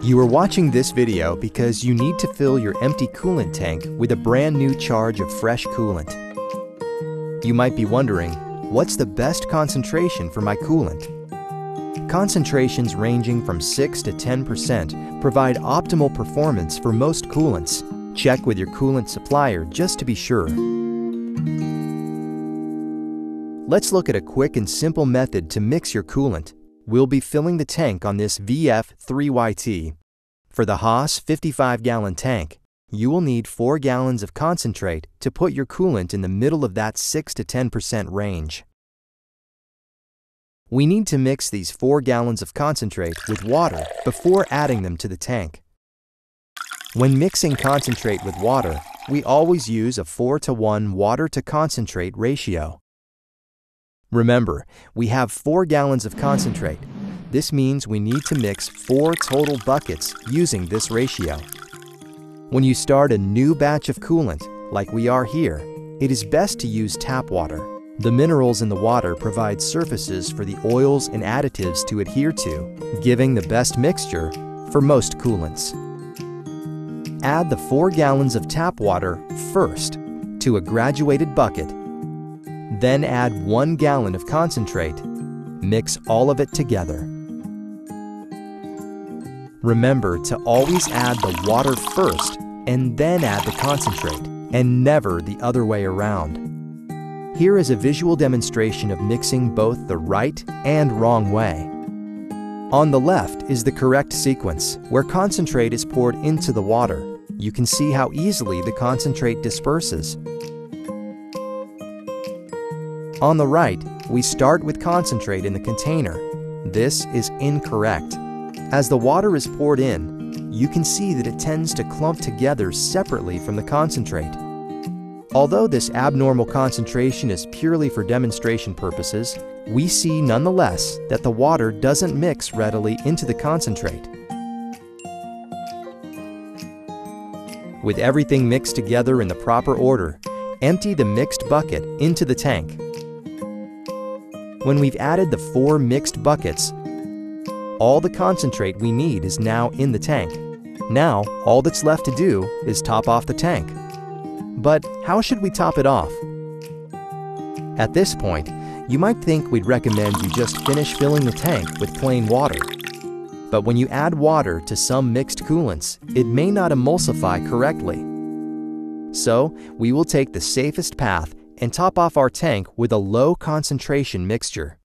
You are watching this video because you need to fill your empty coolant tank with a brand new charge of fresh coolant. You might be wondering, what's the best concentration for my coolant? Concentrations ranging from 6 to 10% provide optimal performance for most coolants. Check with your coolant supplier just to be sure. Let's look at a quick and simple method to mix your coolant. We'll be filling the tank on this VF3YT. For the Haas 55-gallon tank, you will need 4 gallons of concentrate to put your coolant in the middle of that 6 to 10% range. We need to mix these 4 gallons of concentrate with water before adding them to the tank. When mixing concentrate with water, we always use a 4:1 water to concentrate ratio. Remember, we have 4 gallons of concentrate. This means we need to mix 4 total buckets using this ratio. When you start a new batch of coolant, like we are here, it is best to use tap water. The minerals in the water provide surfaces for the oils and additives to adhere to, giving the best mixture for most coolants. Add the 4 gallons of tap water first to a graduated bucket. Then add 1 gallon of concentrate. Mix all of it together. Remember to always add the water first and then add the concentrate, and never the other way around. Here is a visual demonstration of mixing both the right and wrong way. On the left is the correct sequence, where concentrate is poured into the water. You can see how easily the concentrate disperses. On the right, we start with concentrate in the container. This is incorrect. As the water is poured in, you can see that it tends to clump together separately from the concentrate. Although this abnormal concentration is purely for demonstration purposes, we see nonetheless that the water doesn't mix readily into the concentrate. With everything mixed together in the proper order, empty the mixed bucket into the tank. When we've added the 4 mixed buckets, all the concentrate we need is now in the tank. Now, all that's left to do is top off the tank. But how should we top it off? At this point, you might think we'd recommend you just finish filling the tank with plain water. But when you add water to some mixed coolants, it may not emulsify correctly. So, we will take the safest path and top off our tank with a low concentration mixture.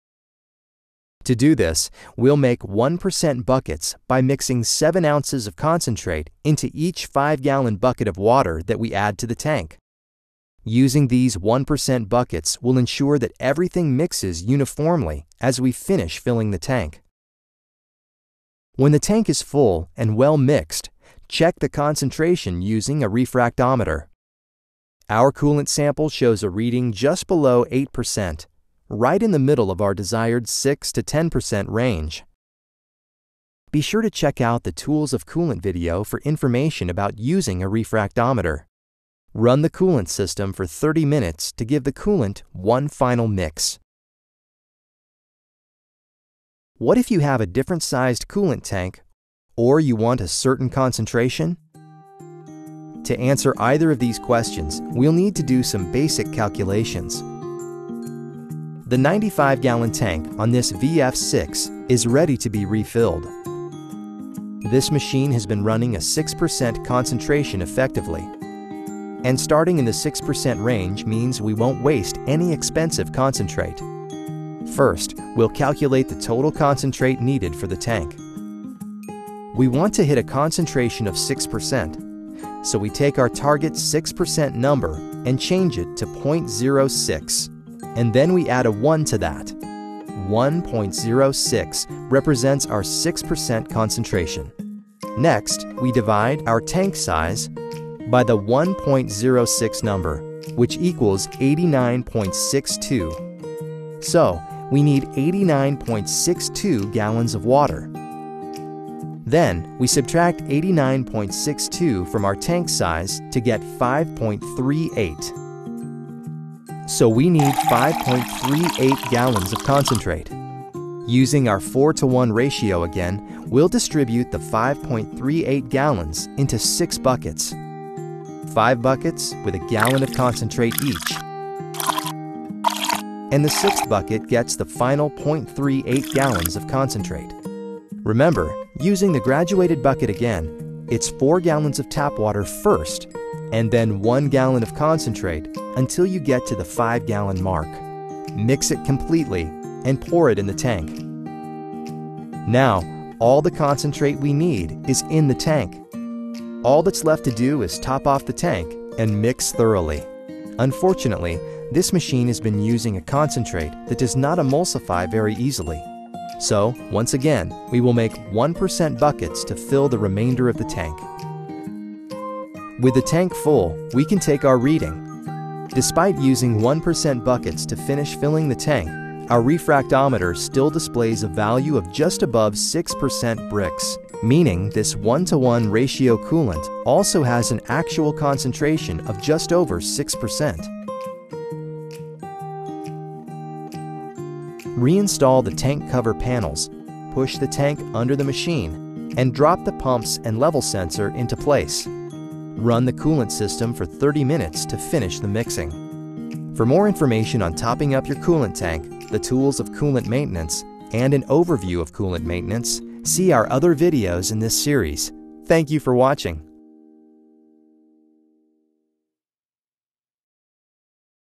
To do this, we'll make 1% buckets by mixing 7 ounces of concentrate into each 5-gallon bucket of water that we add to the tank. Using these 1% buckets will ensure that everything mixes uniformly as we finish filling the tank. When the tank is full and well mixed, check the concentration using a refractometer. Our coolant sample shows a reading just below 8%, right in the middle of our desired 6 to 10% range. Be sure to check out the Tools of Coolant video for information about using a refractometer. Run the coolant system for 30 minutes to give the coolant one final mix. What if you have a different sized coolant tank, or you want a certain concentration? To answer either of these questions, we'll need to do some basic calculations. The 95-gallon tank on this VF6 is ready to be refilled. This machine has been running a 6% concentration effectively. And starting in the 6% range means we won't waste any expensive concentrate. First, we'll calculate the total concentrate needed for the tank. We want to hit a concentration of 6%. So we take our target 6% number and change it to 0.06, and then we add a 1 to that. 1.06 represents our 6% concentration. Next, we divide our tank size by the 1.06 number, which equals 89.62. So, we need 89.62 gallons of water. Then, we subtract 89.62 from our tank size to get 5.38. So we need 5.38 gallons of concentrate. Using our 4-to-1 ratio again, we'll distribute the 5.38 gallons into 6 buckets. 5 buckets with a gallon of concentrate each. And the 6th bucket gets the final 0.38 gallons of concentrate. Remember, using the graduated bucket again, it's 4 gallons of tap water first, and then 1 gallon of concentrate until you get to the 5-gallon mark. Mix it completely and pour it in the tank. Now, all the concentrate we need is in the tank. All that's left to do is top off the tank and mix thoroughly. Unfortunately, this machine has been using a concentrate that does not emulsify very easily. So, once again, we will make 1% buckets to fill the remainder of the tank. With the tank full, we can take our reading. Despite using 1% buckets to finish filling the tank, our refractometer still displays a value of just above 6% bricks, meaning this 1-to-1 ratio coolant also has an actual concentration of just over 6%. Reinstall the tank cover panels, push the tank under the machine, and drop the pumps and level sensor into place. Run the coolant system for 30 minutes to finish the mixing. For more information on topping up your coolant tank, the tools of coolant maintenance, and an overview of coolant maintenance, see our other videos in this series. Thank you for watching.